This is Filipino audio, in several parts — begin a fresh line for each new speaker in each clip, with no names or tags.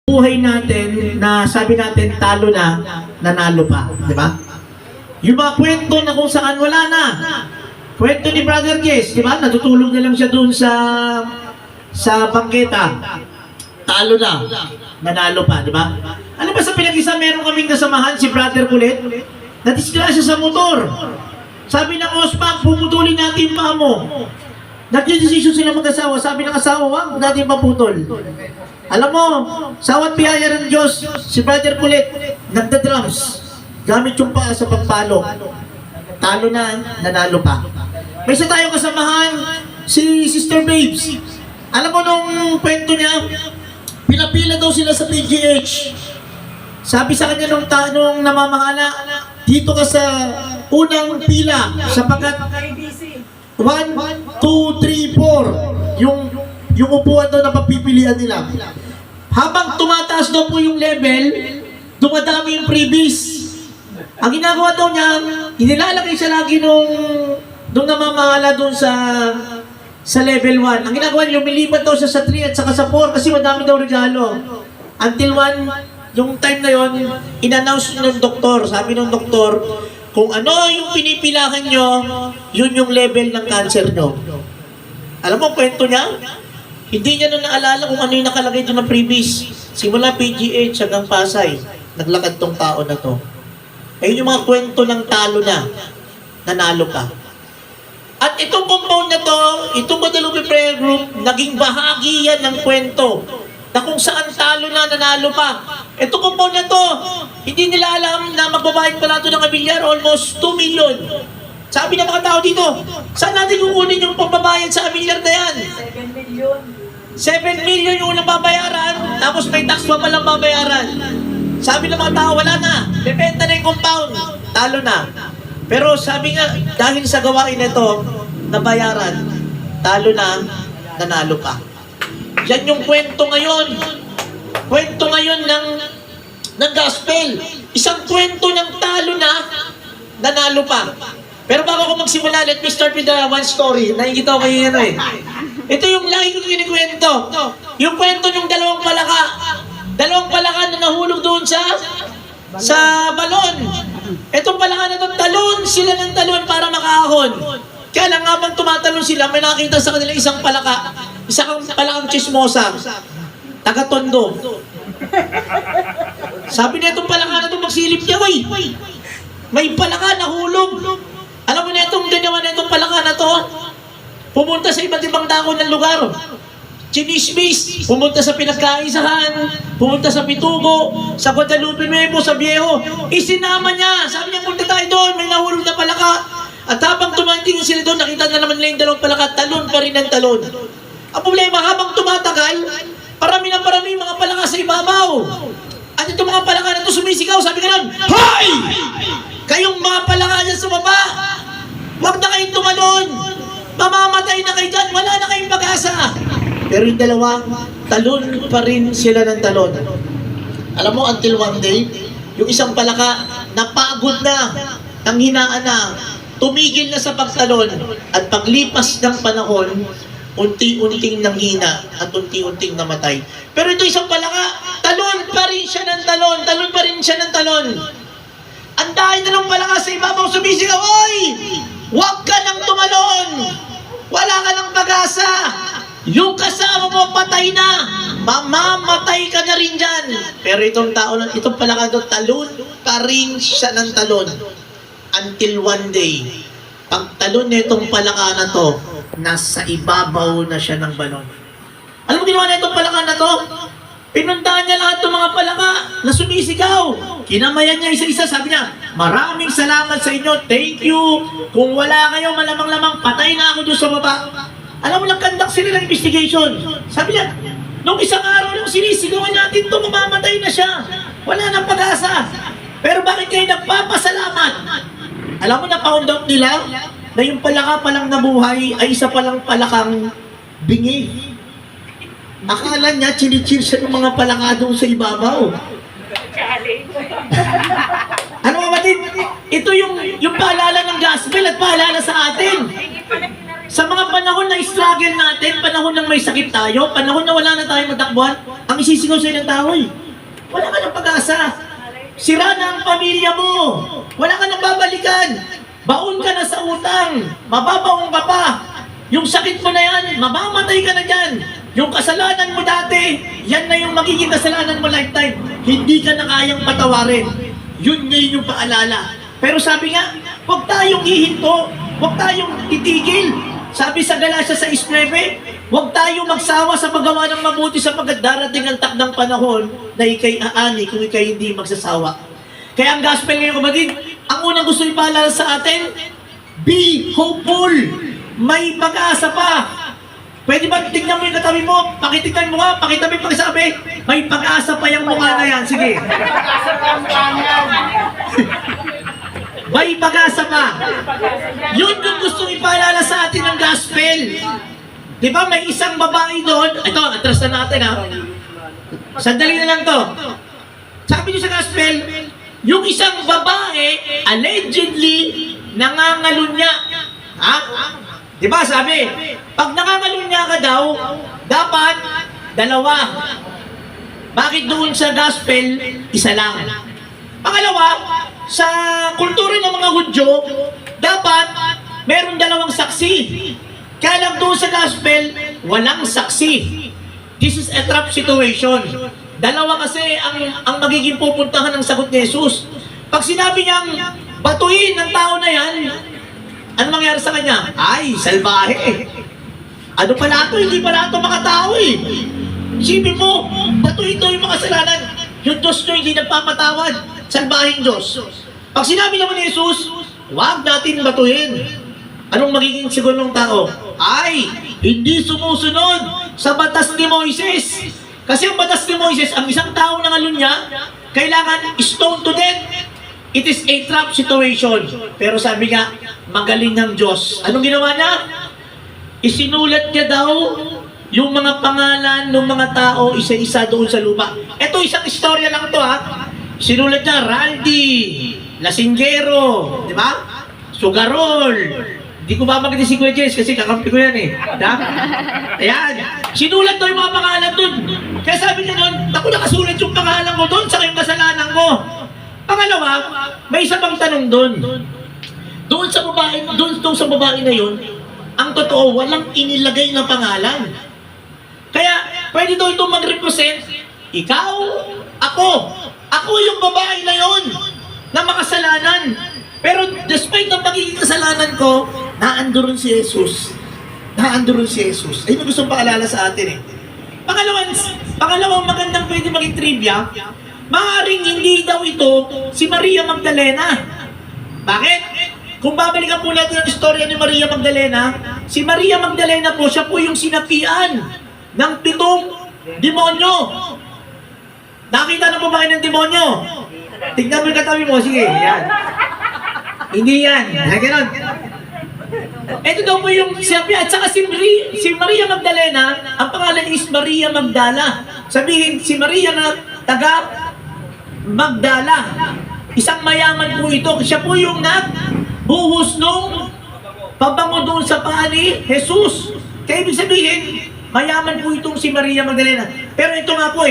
buhay natin na sabi natin talo na, nanalo pa, di ba? Yung mga kwento na kung saan wala na. Kwento ni Brother Jess, di ba? Natutulog na lang siya doon sa bangketa. Talo na, nanalo pa, di ba? Ano ba sa pinag-isa meron kaming kasamahan si Brother Kulit? Nadisgrasya sa motor. Sabi ng OSPAC, puputulin natin yung paa mo. Nag-decision sila mag-asawa. Sabi ng asawa, wag natin maputol. Alam mo, sawat biyaya ng Diyos, si Brother Kulit, nagda-drums. Gamit yung paa sa pagpalo. Talo na, nanalo pa. May isa tayong kasamahan, si Sister Babes. Alam mo nung kwento niya, pila-pila daw sila sa PGH. Sabi sa kanya nung namamahala, dito ka sa unang pila, sapagkat 1, 2, 3, 4, yung upuan daw na pagpipilian nila. Habang tumataas daw po yung level, dumadami yung freebies. Ang ginagawa daw niya, inilalagay siya lagi nung namamahala doon sa level 1. Ang ginagawa niya, lumilipat daw siya sa 3 at saka sa 4 kasi madami daw regalo. Until 1, yung time na yon, in-announce ng doktor. Sabi ng doktor, kung ano yung pinipilahan nyo, yun yung level ng cancer nyo. Alam mo, kwento niya? Hindi niya na naalala kung ano yung nakalagay doon ng freebies. Simula PGH hanggang Pasay, naglakad tong tao na to. Ayun yung mga kwento ng talo na, nanalo ka. At itong compound na to, itong Guadalupe Prayer Group, naging bahagi yan ng kwento na kung saan talo na, nanalo pa. Itong compound na to, hindi nila alam na magbabayad pala ito ng amilyar, almost 2 million. Sabi ng mga tao dito, saan natin kukunin yung pagbabayad sa amilyar na yan?
7 million.
7 million yung unang babayaran, tapos may tax pa palang babayaran. Sabi ng mga tao, wala na. Bebenta na yung compound. Talo na. Pero sabi nga, dahil sa gawain nito, nabayaran, talo na, nanalo pa. Yan yung kwento ngayon. Kwento ngayon ng gospel. Isang kwento ng talo na, nanalo pa. Pero bago ako magsimula, let me start with the one story. Nakikita ko kayo yan eh. Ito yung lagi ko kinikwento. Yung kwento ng dalawang palaka. Dalawang palaka na nahulog doon sa balon. Itong palaka na ito, talon sila ng talon para makaahon. Kaya lang habang tumatalon sila, may nakita sa kanila isang palaka. Isang palakang chismosa. Taga-tondo. Sabi na itong palaka na ito, magsilip niya, "Uy, may palaka nahulog." Alam mo na itong ganawa na itong palaka na to, pumunta sa iba't ibang dako ng lugar. Chinismis, pumunta sa pinagkaisahan, pumunta sa Pitugo, sa Guadalupe Nuevo, sa Viejo. Isinama niya, sabi niya, punta tayo doon, may nahulog na palaka. At habang tumatingin sila doon, nakita na naman nila yung dalawang palaka, talon pa rin ang talon. Ang problema, habang tumatagal, parami ng parami mga palaka sa ibabaw. At itong mga palaka na ito sumisigaw, sabi ka nun, "Hoy! Kayong mga palaka dyan sa baba, huwag na kayong tumalon. Mamamatay na kayo dyan, wala na kayong pag-asa." Pero yung dalawa, talon pa rin sila ng talon. Alam mo, until one day, yung isang palaka, napagod na, nanghinaan na, tumigil na sa pagtalon, at paglipas ng panahon, unti-unting nanghina at unti-unting namatay. Pero ito isang palaka, talon pa rin siya ng talon, talon pa rin siya ng talon. Ang dahil na ng palaka sa ibabaw sumisigaw, "Oy! Huwag ka nang tumalon! Wala ka ng pag-asa! Yung kasama mo patay na! Mamamatay ka na rin dyan!" Pero itong tao, itong palaka doon, talon pa rin siya ng talon. Until one day, pagtalon na itong palaka na to, nasa ibabaw na siya ng balon. Alam mo ginawa na itong palaka na to? Pinuntahan niya lahat ng mga palaka na sumisigaw. Kinamayan niya isa-isa, sabi niya, "Maraming salamat sa inyo, thank you. Kung wala kayo, malamang-lamang patay na ako doon sa baba." Alam mo, nag-conduct sila ng investigation. Sabi niya, nung isang araw nung sinisigawan natin ito, mamamatay na siya. Wala nang pag-asa. Pero bakit kayo nagpapasalamat? Alam mo, na-found out nila na yung palaka palang nabuhay ay isa palang palakang bingi. Akala niya, chinichir siya ng mga palaka doon sa ibabaw. Ano kapatid? Ito yung paalala ng gospel at paalala sa atin. Sa mga panahon na struggle natin, panahon ng may sakit tayo, panahon na wala na tayong matakbuhan, ang isisigaw sa'yo ng tao, wala ka ng pag-asa. Sira na ang pamilya mo. Wala ka nang babalikan. Baon ka na sa utang. Mababaong ka pa. Yung sakit mo na yan, mamamatay ka na dyan. Yung kasalanan mo dati, yan na yung magiging kasalanan mo lifetime. Hindi ka na kayang patawarin. Yun ngayon yung paalala. Pero sabi nga, huwag tayong hihinto. Huwag tayong titigil. Sabi sa Galatia 6:9, huwag tayo magsawa sa paggawa ng mabuti sapagkat darating ang takdang panahon na ikay aani kung ikay hindi magsasawa. Kaya ang gospel ngayon, kapatid, ang unang gusto ipaalala sa atin, be hopeful. May pag-asa pa. Pwede ba tignan mo yung katabi mo? Pakitignan mo nga, pakitabi pakisabi. May pag-asa pa yung mukha na yan. Sige. May pag-asa pa. Yun yung gustong ipaalala sa atin ng gospel. Di ba may isang babae doon? Ito, atras na natin ha. Sandali na lang to. Sabi niyo sa gospel, yung isang babae, allegedly, nangangalunya. Ha? Di ba sabi, pag nangangalunya ka daw, dapat dalawa. Bakit doon sa gospel, isa lang? Pangalawa, sa kultura ng mga Hudyo, dapat meron dalawang saksi. Kaya lang doon sa gospel, walang saksi. This is a trap situation. Dalawa kasi ang magiging pupuntahan ng sagot ni Jesus. Pag sinabi niyang batuin ng tao na yan, ano mangyari sa kanya? Ay, salbahe. Ano pala ito? Hindi pala ito mga tao eh. Isipin mo, batuin ito yung mga kasalanan. Yung Diyos nyo hindi nagpapatawad. Salbahing Diyos. Pag sinabi naman ni Jesus, huwag natin batuhin. Anong magiging siguro ng tao? Ay, hindi sumusunod sa batas ni Moises. Kasi ang batas ni Moises, ang isang tao na ngalunya, kailangan stone to death. It is a trap situation. Pero sabi nga, magaling ng Diyos. Anong ginawa niya? Isinulat niya daw yung mga pangalan ng mga tao isa-isa doon sa lupa. Ito, isang istorya lang to ha. Sinulat niya, Randy, Lasinggero, di ba? Sugarol. Hindi ko babagay si Kuya Jess kasi kakampi ko yan eh. Da? Ayan. Sinulat daw yung mga pangalan doon. Kaya sabi niya doon, ako nakasulat yung pangalan ko doon sa yung kasalanan ko. Pangalawa, may isa pang tanong doon. Doon sa babae na yun, ang totoo, walang inilagay na pangalan. Kaya, pwede daw itong mag-represent, ikaw, ako yung babae na yon na makasalanan. Pero despite ng pagiging kasalanan ko, naandoon si Jesus. Naandoon si Jesus. Ayun ang gusto paalala sa atin eh. Pangalawang magandang pwede maging trivia, maaaring hindi daw ito si Maria Magdalena. Bakit? Kung babalikan po natin ang istorya ni Maria Magdalena, si Maria Magdalena po, siya po yung sinapian ng 7 demonyo. Nakita na po ba kayo ng demonyo? Tignan mo yung katabi mo. Sige, yan. Hindi yan. Ganon. Ito daw po yung sinabi. At saka si Maria Magdalena, ang pangalan is Maria Magdala. Sabihin, si Maria na taga Magdala. Isang mayaman po ito. Siya po yung nagbuhos nung pabango doon sa paa ni Jesus. Kaya ibig sabihin, mayaman po itong si Maria Magdalena. Pero ito nga po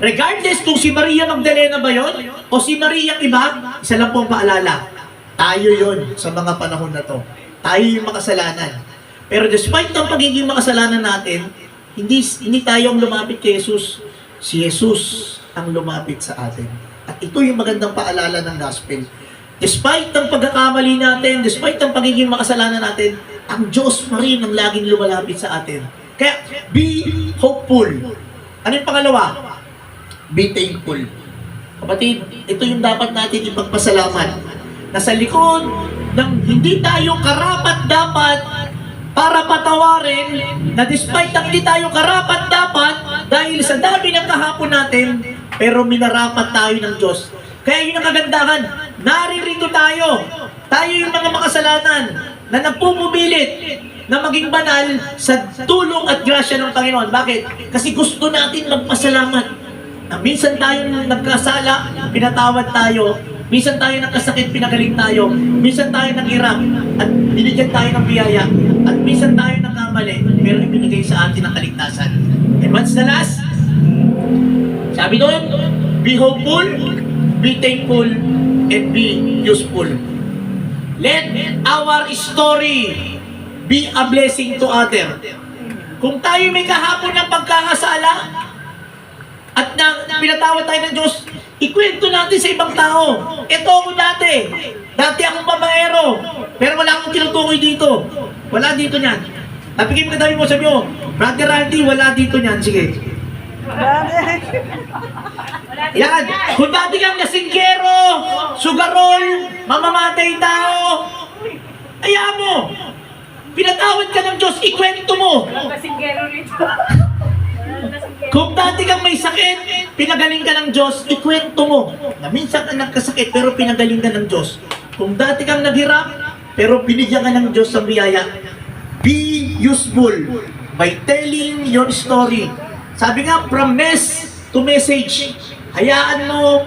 regardless kung si Maria Magdalena ba yon o si Maria iba, isa lang pong paalala. Tayo yon sa mga panahon na to. Tayo yung makasalanan. Pero despite ng pagiging makasalanan natin, hindi tayo ang lumapit kay Jesus. Si Jesus ang lumapit sa atin. At ito yung magandang paalala ng gospel. Despite ng pagkakamali natin, despite ng pagiging makasalanan natin, ang Diyos pa rin ang laging lumalapit sa atin. Kaya, be hopeful. Ano yung pangalawa? Be thankful. Kapatid, ito yung dapat natin ipagpasalamat. Na sa likod ng hindi tayo karapat-dapat para patawarin, na despite ng hindi tayo karapat-dapat dahil sa dami ng kahapon natin, pero minarapat tayo ng Diyos. Kaya yun ang kagandahan. Naririto tayo. Tayo yung mga makasalanan na nagpupumilit na maging banal sa tulong at grasya ng Panginoon. Bakit? Kasi gusto natin magpasalamat. Na minsan tayo nagkasala, pinatawad tayo, Minsan tayo nagkasakit, pinagaling tayo. Minsan tayo naghirap at binigyan tayo ng biyaya. At minsan tayo nagkamali, pero ibinigay sa atin ang kaligtasan. And what's the last? Sabi doon, be hopeful, be thankful, and be useful. Let our story be a blessing to others. Kung tayo may kahapon ng pagkakasala at pinatawad tayo ng Diyos, ikwento natin sa ibang tao. Ito ako dati. Dati akong babaero. Pero wala akong tinutukoy dito. Wala dito niyan. Napigay mo katabi mo, sabi mo, Brother Randy, wala dito niyan. Sige. Yan. Kung dati kang lasinggero, sugarol, mamamatay tao, ayaw mo. Pinatawad ka ng Diyos, ikwento mo. Kung dati kang may sakit, pinagaling ka ng Diyos, ikwento mo. Na minsan ka nagkasakit, pero pinagaling ka ng Diyos. Kung dati kang naghirap, pero binigyan ka ng Diyos sa biyaya, be useful by telling your story. Sabi nga, from mess to message. Hayaan mo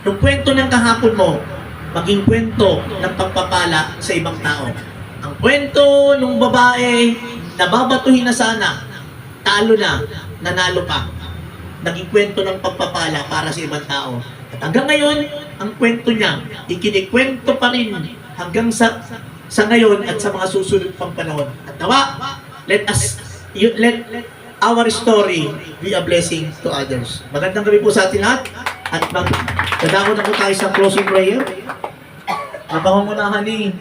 yung kwento ng kahapon mo, maging kwento ng pagpapala sa ibang tao. Ang kwento ng babae, nababatuhin na sana, talo na, nanalo pa. Naging kwento ng pagpapala para sa ibang tao. At hanggang ngayon, ang kwento niya, ikinikwento pa rin hanggang sa ngayon at sa mga susunod pang panahon. At nawa, let our story be a blessing to others. Magandang gabi po sa atin lahat. At magdadako na po tayo sa closing prayer. Mapangungunahan ni